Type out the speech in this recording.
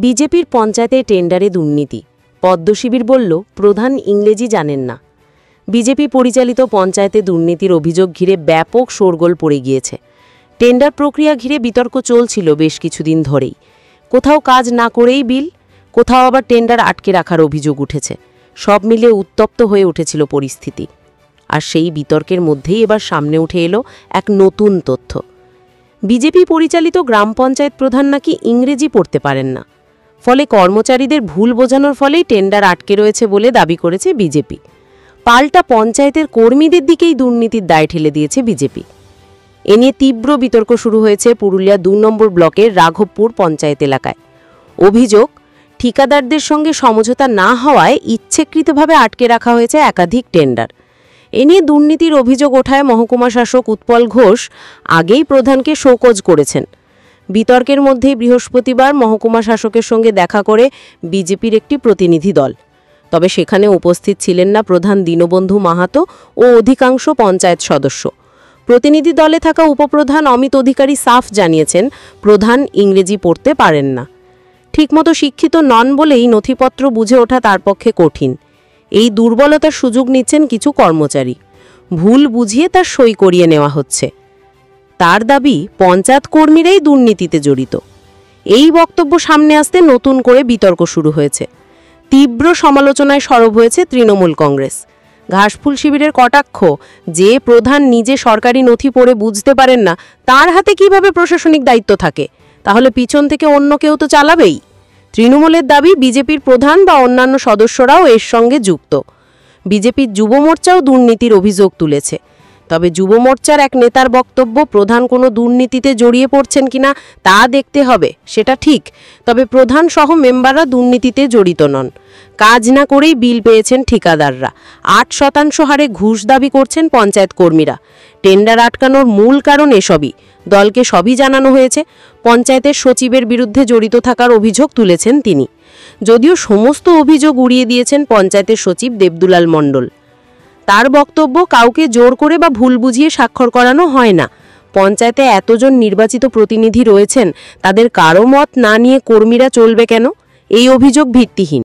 বিজেপির পঞ্চায়েতে টেন্ডারে দুর্নীতি। পদ্মশিবির বলল, প্রধান ইংরেজি জানেন না। বিজেপি পরিচালিত পঞ্চায়েতে দুর্নীতির অভিযোগ ঘিরে ব্যাপক শোরগোল পড়ে গিয়েছে। টেন্ডার প্রক্রিয়া ঘিরে বিতর্ক চলছিল বেশ কিছুদিন ধরেই। কোথাও কাজ না করেই বিল, কোথাও আবার টেন্ডার আটকে রাখার অভিযোগ উঠেছে। সব মিলে উত্তপ্ত হয়ে উঠেছিল পরিস্থিতি। আর সেই বিতর্কের মধ্যেই এবার সামনে উঠে এলো এক নতুন তথ্য। বিজেপি পরিচালিত গ্রাম পঞ্চায়েত প্রধান নাকি ইংরেজি পড়তে পারেন না। ফলে কর্মচারীদের ভুল বোঝানোর ফলেই টেন্ডার আটকে রয়েছে বলে দাবি করেছে বিজেপি। পাল্টা পঞ্চায়েতের কর্মীদের দিকেই দুর্নীতির দায় ঠেলে দিয়েছে বিজেপি। এ নিয়ে তীব্র বিতর্ক শুরু হয়েছে পুরুলিয়া ২ নম্বর ব্লকের রাঘবপুর পঞ্চায়েত এলাকায়। অভিযোগ, ঠিকাদারদের সঙ্গে সমঝোতা না হওয়ায় ইচ্ছাকৃতভাবে আটকে রাখা হয়েছে একাধিক টেন্ডার। এ নিয়ে দুর্নীতির অভিযোগ ওঠায় মহকুমা শাসক উৎপল ঘোষ আগেই প্রধানকে শোকজ করেছেন। বিতর্কের মধ্যেই বৃহস্পতিবার মহকুমা শাসকের সঙ্গে দেখা করে বিজেপির একটি প্রতিনিধি দল। তবে সেখানে উপস্থিত ছিলেন না প্রধান দীনবন্ধু মাহাতো ও অধিকাংশ পঞ্চায়েত সদস্য। প্রতিনিধি দলে থাকা উপপ্রধান অমিত অধিকারী সাফ জানিয়েছেন, প্রধান ইংরেজি পড়তে পারেন না। ঠিকমতো শিক্ষিত নন বলেই নথিপত্র বুঝে ওঠা তার পক্ষে কঠিন। এই দুর্বলতার সুযোগ নিচ্ছেন কিছু কর্মচারী। ভুল বুঝিয়ে তার সই করিয়ে নেওয়া হচ্ছে। তার দাবি, পঞ্চায়েত কর্মীরাই দুর্নীতিতে জড়িত। এই বক্তব্য সামনে আসতে নতুন করে বিতর্ক শুরু হয়েছে। তীব্র সমালোচনায় সরব হয়েছে তৃণমূল কংগ্রেস। ঘাসফুল শিবিরের কটাক্ষ, যে প্রধান নিজে সরকারি নথি পড়ে বুঝতে পারেন না, তার হাতে কিভাবে প্রশাসনিক দায়িত্ব থাকে? তাহলে পিছন থেকে অন্য কেউ তো চালাবেই। তৃণমূলের দাবি, বিজেপির প্রধান বা অন্যান্য সদস্যরাও এর সঙ্গে যুক্ত। বিজেপির যুব মোর্চাও দুর্নীতির অভিযোগ তুলেছে। তবে যুব মোর্চার এক নেতার বক্তব্য, প্রধান কোনো দুর্নীতিতে জড়িয়ে পড়ছেন কিনা তা দেখতে হবে, সেটা ঠিক। তবে প্রধান সহ মেম্বাররা দুর্নীতিতে জড়িত নন। কাজ না করেই বিল পেয়েছেন ঠিকাদাররা। ৮% হারে ঘুষ দাবি করছেন পঞ্চায়েত কর্মীরা। টেন্ডার আটকানোর মূল কারণ এসবই। দলকে সবই জানানো হয়েছে। পঞ্চায়েতের সচিবের বিরুদ্ধে জড়িত থাকার অভিযোগ তুলেছেন তিনি। যদিও সমস্ত অভিযোগ উড়িয়ে দিয়েছেন পঞ্চায়েতের সচিব দেবদুলাল মণ্ডল। তার বক্তব্য, কাউকে জোর করে বা ভুল বুঝিয়ে স্বাক্ষর করানো হয় না। পঞ্চায়েতে এতজন নির্বাচিত প্রতিনিধি রয়েছেন, তাদের কারো মত না নিয়ে কর্মীরা চলবে কেন? এই অভিযোগ ভিত্তিহীন।